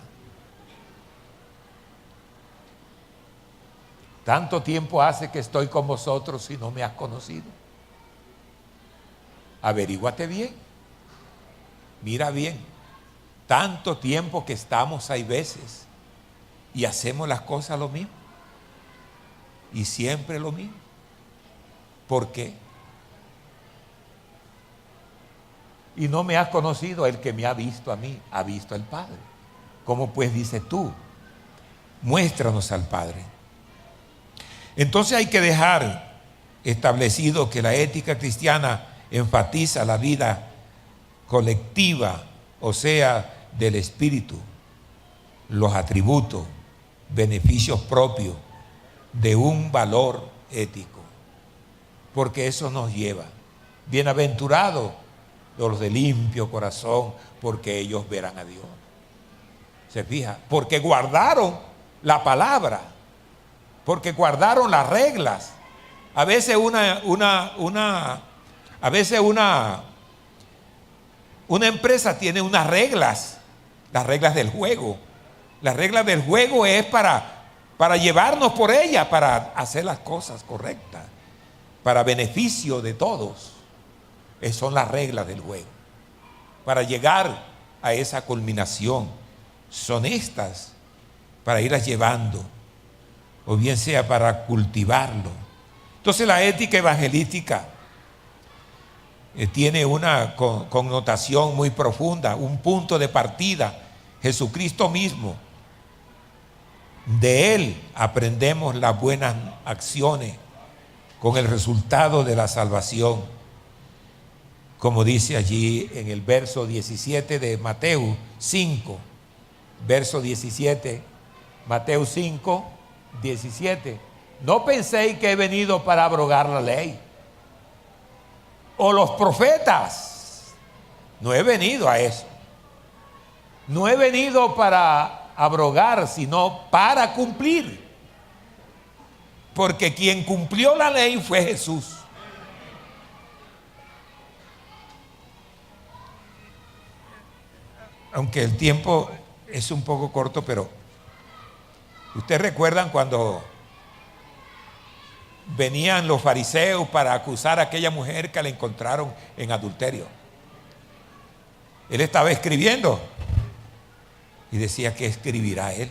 Tanto tiempo hace que estoy con vosotros y no me has conocido. Averíguate bien. Mira bien. Tanto tiempo que estamos hay veces y hacemos las cosas lo mismo. Y siempre lo mismo. ¿Por qué? Y no me has conocido, el que me ha visto a mí, ha visto al Padre. ¿Cómo pues dices tú? Muéstranos al Padre. Entonces hay que dejar establecido que la ética cristiana enfatiza la vida colectiva, o sea, del espíritu, los atributos, beneficios propios de un valor ético, porque eso nos lleva. Bienaventurados los de limpio corazón, porque ellos verán a Dios. ¿Se fija? Porque guardaron la palabra, porque guardaron las reglas. A veces una empresa tiene unas reglas, las reglas del juego. Las reglas del juego es para llevarnos por ella, para hacer las cosas correctas, para beneficio de todos. Esas son las reglas del juego. Para llegar a esa culminación, son estas, para irlas llevando, o bien sea para cultivarlo. Entonces la ética evangelística tiene una connotación muy profunda, un punto de partida, Jesucristo mismo. De Él aprendemos las buenas acciones con el resultado de la salvación, como dice allí en el verso 17 de Mateo 5, verso 17, Mateo 5, 17. No penséis que he venido para abrogar la ley o los profetas. No he venido a eso. No he venido para abrogar, sino para cumplir. Porque quien cumplió la ley fue Jesús. Aunque el tiempo es un poco corto, pero ustedes recuerdan cuando venían los fariseos para acusar a aquella mujer que la encontraron en adulterio. Él estaba escribiendo y decía, ¿qué escribirá él?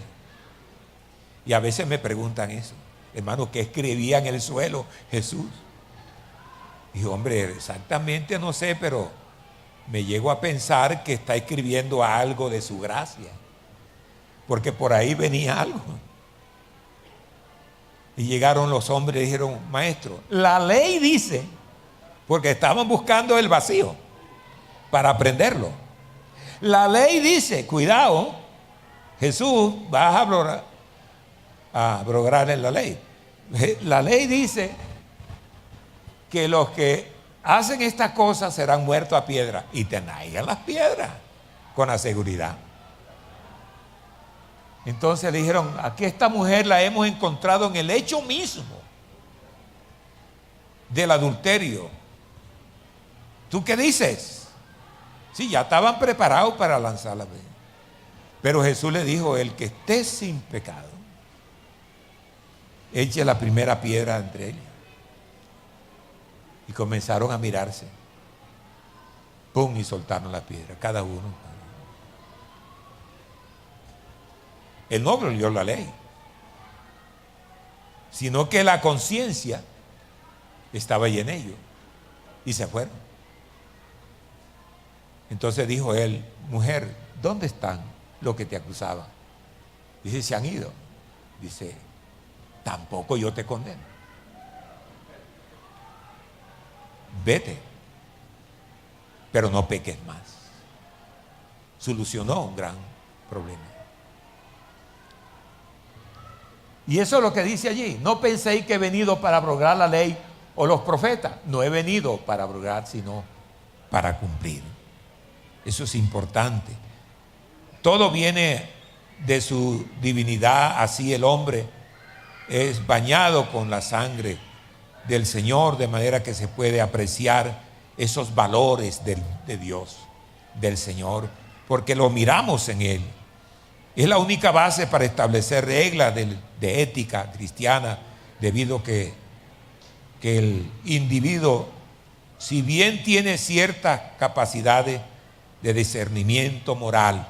Y a veces me preguntan eso, hermano, ¿qué escribía en el suelo Jesús? Y hombre, exactamente no sé, pero me llego a pensar que está escribiendo algo de su gracia, porque por ahí venía algo. Y llegaron los hombres y dijeron, maestro, la ley dice, porque estaban buscando el vacío para aprenderlo. La ley dice, cuidado, Jesús, vas a abrogar en la ley. La ley dice que los que hacen estas cosas serán muertos a piedra, y te naigan las piedras con la seguridad. Entonces le dijeron, aquí esta mujer la hemos encontrado en el hecho mismo del adulterio. ¿Tú qué dices? Sí, ya estaban preparados para lanzarla. Pero Jesús le dijo, el que esté sin pecado, eche la primera piedra entre ellos. Y comenzaron a mirarse. Pum, y soltaron la piedra, cada uno. Él no violó la ley, sino que la conciencia estaba ahí en ellos y se fueron. Entonces dijo él, mujer, ¿dónde están los que te acusaban? Dice, se han ido. Dice, tampoco yo te condeno. Vete, pero no peques más. Solucionó un gran problema. Y eso es lo que dice allí. No penséis que he venido para abrogar la ley o los profetas. No he venido para abrogar, sino para cumplir. Eso es importante. Todo viene de su divinidad, así el hombre es bañado con la sangre del Señor, de manera que se puede apreciar esos valores de Dios, del Señor, porque lo miramos en Él. Es la única base para establecer reglas de ética cristiana, debido que el individuo, si bien tiene ciertas capacidades de discernimiento moral,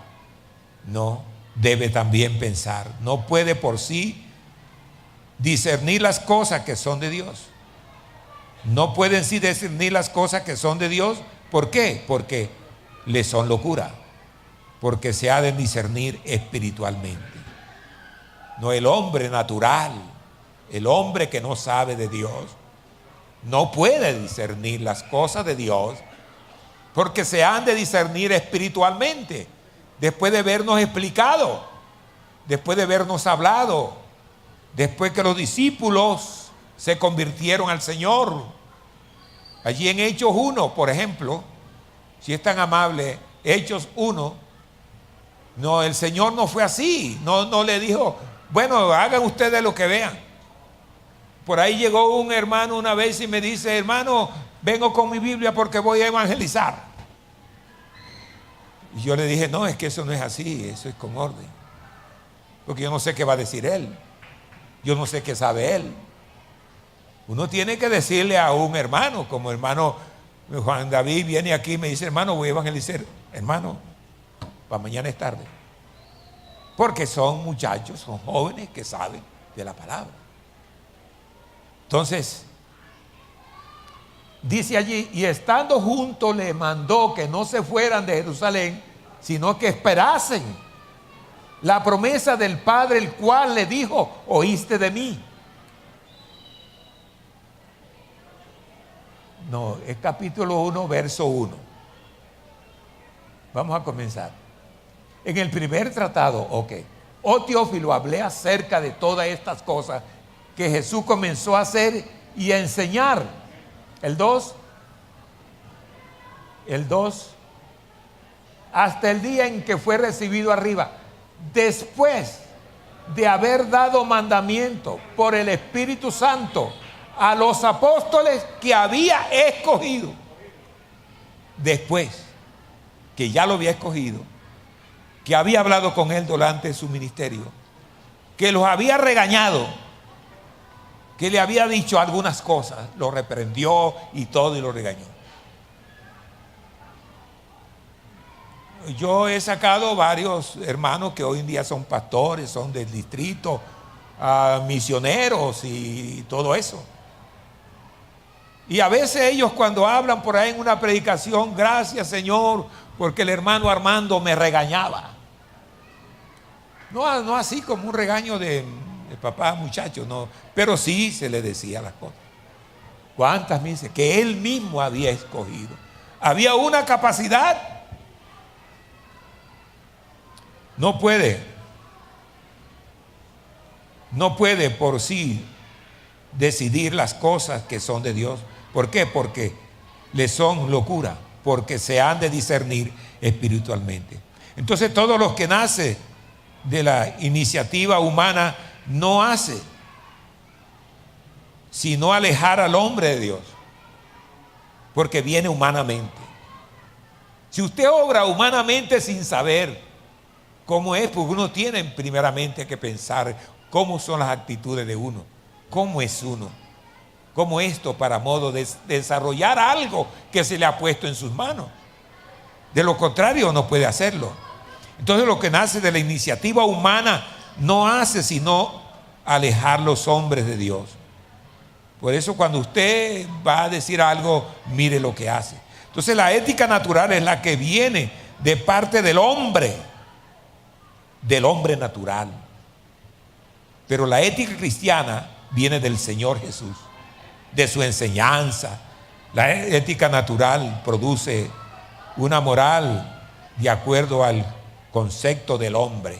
no debe también pensar, no puede por sí discernir las cosas que son de Dios. No pueden sí discernir las cosas que son de Dios. ¿Por qué? Porque le son locura, porque se ha de discernir espiritualmente. No el hombre natural, el hombre que no sabe de Dios, no puede discernir las cosas de Dios, porque se han de discernir espiritualmente, después de habernos explicado, después de habernos hablado, después que los discípulos se convirtieron al Señor. Allí en Hechos 1, por ejemplo, si es tan amable, Hechos 1, no, el Señor no fue así, no le dijo, bueno, hagan ustedes lo que vean. Por ahí llegó un hermano una vez y me dice, hermano, vengo con mi Biblia porque voy a evangelizar. Y yo le dije, no, es que eso no es así, eso es con orden. Porque yo no sé qué va a decir él, yo no sé qué sabe él. Uno tiene que decirle a un hermano, como hermano Juan David viene aquí y me dice, hermano, voy a evangelizar. Hermano, para mañana es tarde. Porque son muchachos, son jóvenes que saben de la palabra. Entonces, dice allí, y estando juntos le mandó que no se fueran de Jerusalén, sino que esperasen la promesa del Padre, el cual le dijo, oíste de mí. No, es capítulo 1, verso 1. Vamos a comenzar. En el primer tratado, ok. Oh Teófilo, hablé acerca de todas estas cosas que Jesús comenzó a hacer y a enseñar. El 2. Hasta el día en que fue recibido arriba. Después de haber dado mandamiento por el Espíritu Santo a los apóstoles que había escogido. Después que ya lo había escogido, que había hablado con él durante su ministerio, que los había regañado, que le había dicho algunas cosas, lo reprendió y todo y lo regañó. Yo he sacado varios hermanos que hoy en día son pastores, son del distrito, misioneros y todo eso. Y a veces ellos cuando hablan por ahí en una predicación, gracias Señor, porque el hermano Armando me regañaba. No así como un regaño de papá, muchacho, no, pero sí se le decía las cosas. ¿Cuántas me dice? Que él mismo había escogido. Había una capacidad. No puede por sí decidir las cosas que son de Dios. ¿Por qué? Porque le son locura, porque se han de discernir espiritualmente. Entonces todos los que nacen de la iniciativa humana no hace sino alejar al hombre de Dios, porque viene humanamente. Si usted obra humanamente sin saber cómo es, pues uno tiene primeramente que pensar cómo son las actitudes de uno, cómo es uno, cómo esto para modo de desarrollar algo que se le ha puesto en sus manos. De lo contrario no puede hacerlo. Entonces lo que nace de la iniciativa humana no hace sino alejar los hombres de Dios. Por eso cuando usted va a decir algo, mire lo que hace. Entonces la ética natural es la que viene de parte del hombre natural. Pero la ética cristiana viene del Señor Jesús, de su enseñanza. La ética natural produce una moral de acuerdo al concepto del hombre,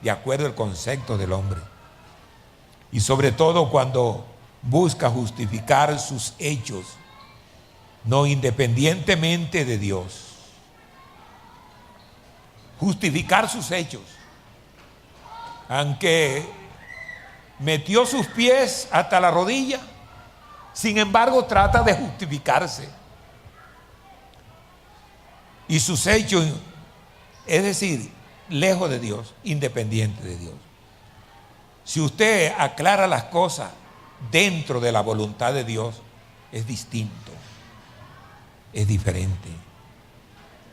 de acuerdo al concepto del hombre. Y sobre todo cuando busca justificar sus hechos, no independientemente de Dios. Justificar sus hechos. Aunque metió sus pies hasta la rodilla, sin embargo trata de justificarse. Y sus hechos, es decir, lejos de Dios, independiente de Dios. Si usted aclara las cosas dentro de la voluntad de Dios, es distinto, es diferente.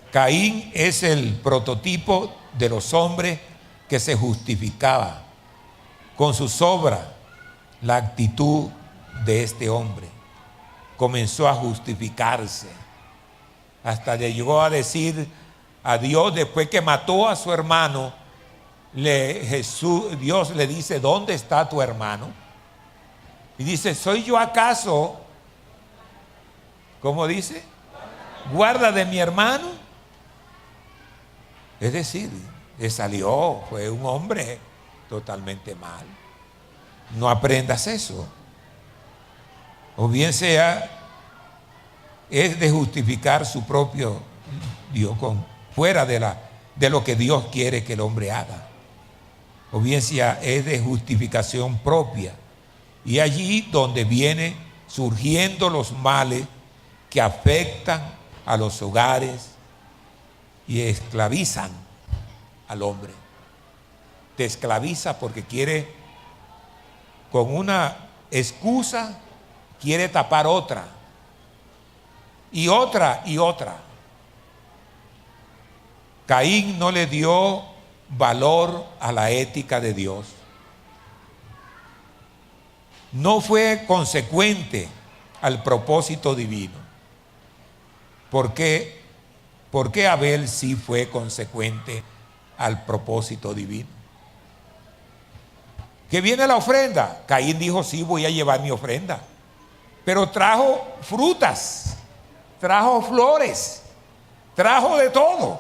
Caín es el prototipo de los hombres que se justificaba con sus obras. La actitud de este hombre comenzó a justificarse, hasta le llegó a decir a Dios, después que mató a su hermano, Dios le dice: ¿dónde está tu hermano? Y dice: ¿soy yo acaso, cómo dice, guarda de mi hermano? Es decir, le salió, fue un hombre totalmente mal. No aprendas eso. O bien sea, es de justificar su propio Dios fuera de lo que Dios quiere que el hombre haga. O bien sea, es de justificación propia. Y allí donde vienen surgiendo los males que afectan a los hogares y esclavizan al hombre. Te esclaviza porque quiere, con una excusa, quiere tapar otra. Y otra y otra. Caín no le dio valor a la ética de Dios. No fue consecuente al propósito divino. ¿Por qué? Porque Abel sí fue consecuente al propósito divino. ¿Que viene la ofrenda? Caín dijo: sí, voy a llevar mi ofrenda. Pero trajo frutas, trajo flores, trajo de todo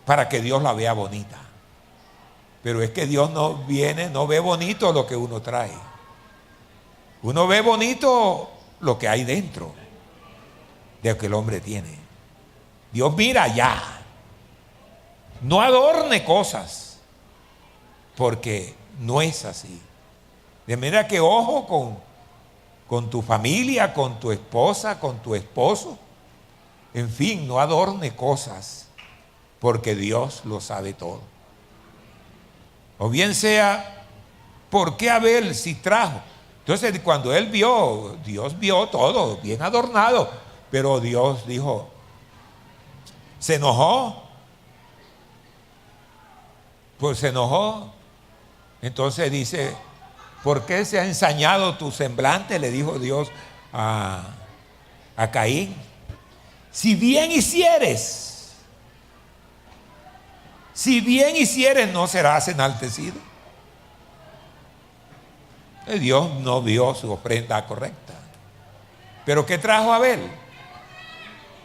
para que Dios la vea bonita. Pero es que Dios no ve bonito lo que uno trae. Uno ve bonito lo que hay dentro de lo que el hombre tiene. Dios mira allá. No adorne cosas, porque no es así. De manera que ojo con tu familia, con tu esposa, con tu esposo. En fin, no adorne cosas, porque Dios lo sabe todo. O bien sea, ¿por qué Abel sí trajo? Entonces, cuando él vio, Dios vio todo bien adornado, pero Dios dijo, se enojó. Pues se enojó. Entonces dice: ¿por qué se ha ensañado tu semblante? Le dijo Dios a Caín. Si bien hicieres, no serás enaltecido. Dios no vio su ofrenda correcta. ¿Pero qué trajo Abel?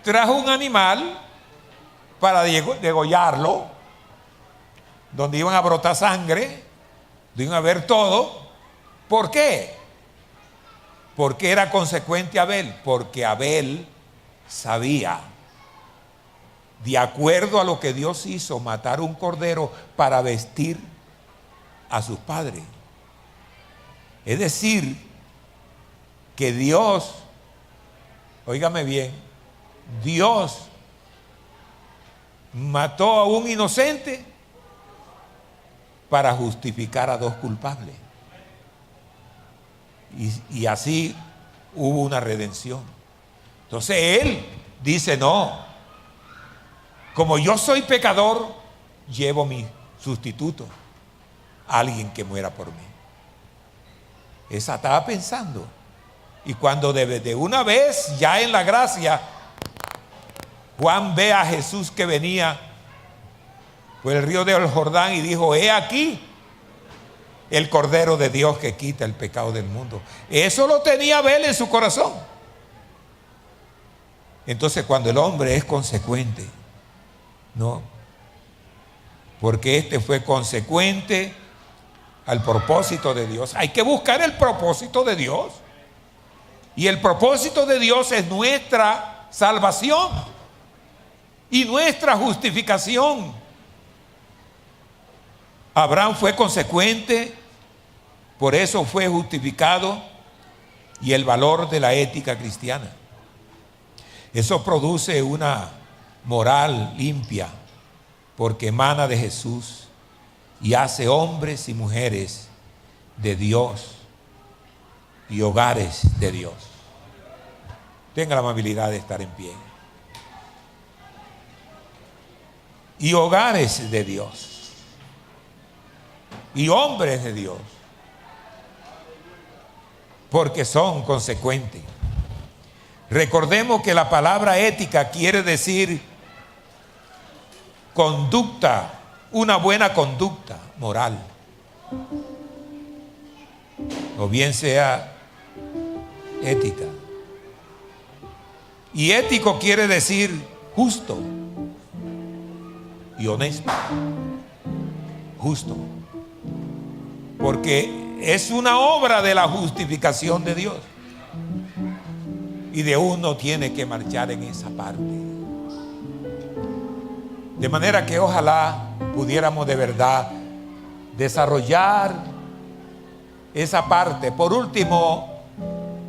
Trajo un animal para degollarlo, donde iban a brotar sangre, donde iban a ver todo. ¿Por qué? Porque era consecuente Abel. Porque Abel sabía, de acuerdo a lo que Dios hizo, matar un cordero para vestir a sus padres. Es decir, que Dios, óigame bien, Dios mató a un inocente para justificar a dos culpables. Y así hubo una redención. Entonces él dice: no, como yo soy pecador, llevo mi sustituto, alguien que muera por mí. Esa estaba pensando. Y cuando de una vez, ya en la gracia, Juan ve a Jesús que venía por el río del Jordán y dijo: he aquí el Cordero de Dios que quita el pecado del mundo. Eso lo tenía Abel en su corazón. Entonces, cuando el hombre es consecuente, no, porque este fue consecuente al propósito de Dios. Hay que buscar el propósito de Dios. Y el propósito de Dios es nuestra salvación y nuestra justificación. Abraham fue consecuente, por eso fue justificado, y el valor de la ética cristiana. Eso produce una moral limpia, porque emana de Jesús y hace hombres y mujeres de Dios y hogares de Dios. Tenga la amabilidad de estar en pie. Y hogares de Dios y hombres de Dios, porque son consecuentes. Recordemos que la palabra ética quiere decir conducta, una buena conducta moral, o bien sea ética. Y ético quiere decir justo y honesto. Justo, porque es una obra de la justificación de Dios, y de uno tiene que marchar en esa parte. De manera que ojalá pudiéramos de verdad desarrollar esa parte. Por último,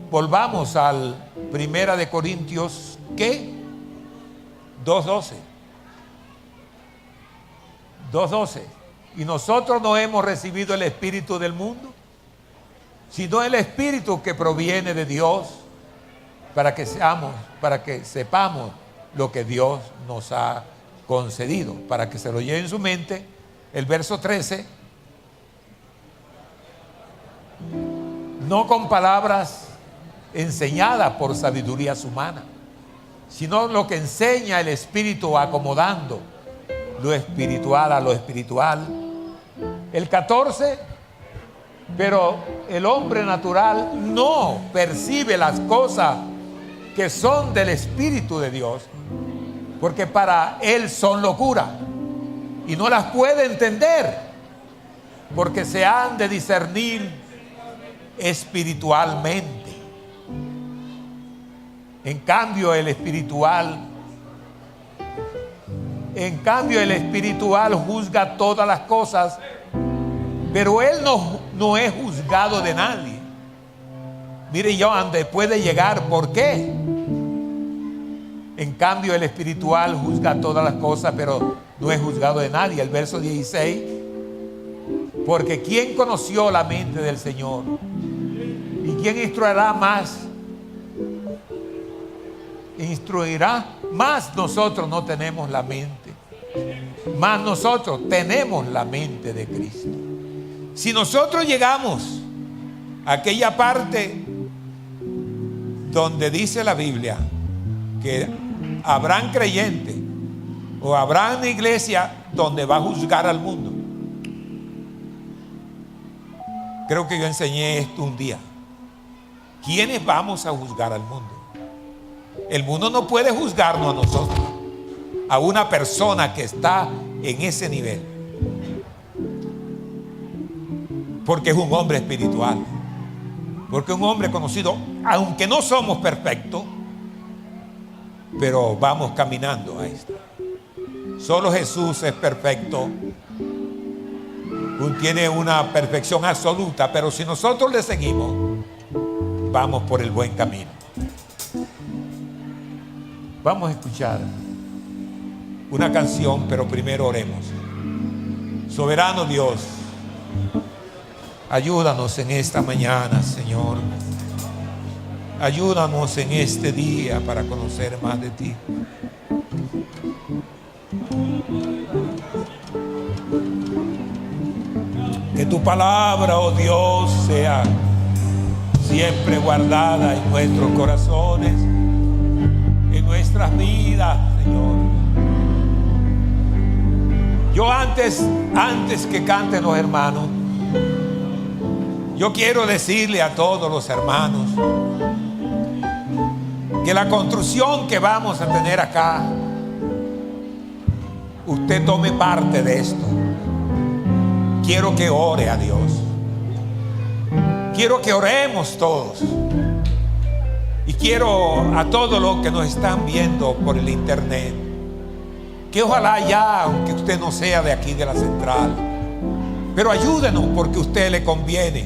volvamos al 1 de Corintios, ¿qué? 2:12. 2:12. Y nosotros no hemos recibido el espíritu del mundo, sino el espíritu que proviene de Dios, para que sepamos lo que Dios nos ha concedido. Para que se lo lleve en su mente, el verso 13, no con palabras enseñadas por sabidurías humanas, sino lo que enseña el Espíritu, acomodando lo espiritual a lo espiritual. El 14, pero el hombre natural no percibe las cosas que son del Espíritu de Dios, porque para él son locura y no las puede entender, porque se han de discernir espiritualmente. En cambio el espiritual juzga todas las cosas, pero él no es juzgado de nadie. Mire yo donde puede llegar. ¿Por qué? En cambio el espiritual juzga todas las cosas, pero no es juzgado de nadie. El verso 16, porque ¿quién conoció la mente del Señor? ¿Y quién instruirá más? Instruirá más. Nosotros no tenemos la mente, más nosotros tenemos la mente de Cristo. Si nosotros llegamos a aquella parte donde dice la Biblia que habrán creyentes o habrá una iglesia donde va a juzgar al mundo. Creo que yo enseñé esto un día. ¿Quiénes vamos a juzgar al mundo? El mundo no puede juzgarnos a nosotros, a una persona que está en ese nivel, porque es un hombre espiritual, porque es un hombre conocido, aunque no somos perfectos, pero vamos caminando a esto. Solo Jesús es perfecto, tiene una perfección absoluta, pero si nosotros le seguimos, vamos por el buen camino. Vamos a escuchar una canción, pero primero oremos. Soberano Dios, ayúdanos en esta mañana, Señor. Ayúdanos en este día para conocer más de ti. Que tu palabra, oh Dios, sea siempre guardada en nuestros corazones, en nuestras vidas, Señor. Yo antes que canten los hermanos, yo quiero decirle a todos los hermanos que la construcción que vamos a tener acá, usted tome parte de esto. Quiero que ore a Dios. quiero que oremos todos. Y quiero a todos los que nos están viendo por el internet, que ojalá ya, aunque usted no sea de aquí de la central, pero ayúdenos, porque a usted le conviene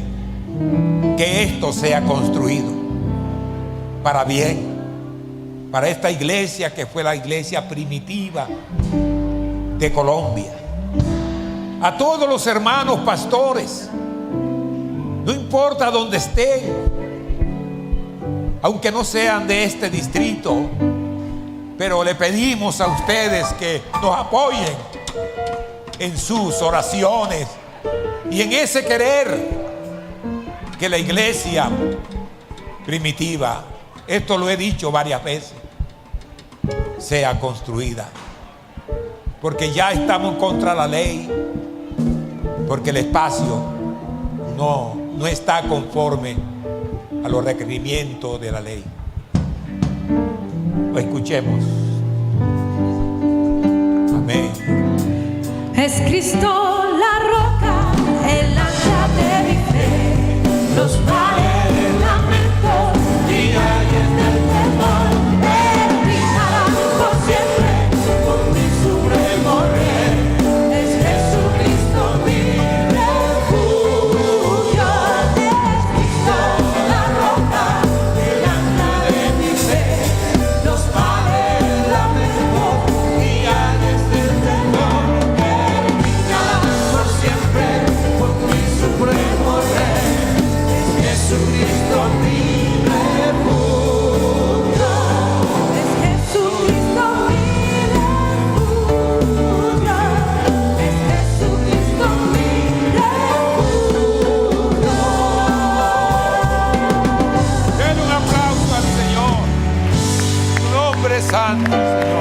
que esto sea construido para bien, para esta iglesia que fue la iglesia primitiva de Colombia. A todos los hermanos pastores, no importa dónde estén, aunque no sean de este distrito, pero le pedimos a ustedes que nos apoyen en sus oraciones y en ese querer que la iglesia primitiva, esto lo he dicho varias veces, sea construida. Porque ya estamos contra la ley, porque el espacio no está conforme a los requerimientos de la ley. Lo escuchemos. Amén. Es Cristo la roca, el ancha de mi fe, los mares del lamento, días del temor, terminarán por siempre, por mi supremo Rey. Es Jesucristo mi refugio, es Cristo la roca, el ancha de mi fe, los mares del lamento, días del temor, terminarán por siempre, por mi supremo Rey. Es Jesucristo mi refugio, es Jesucristo mi refugio, es Jesucristo mi refugio. Den un aplauso al Señor. Su nombre es santo, Señor.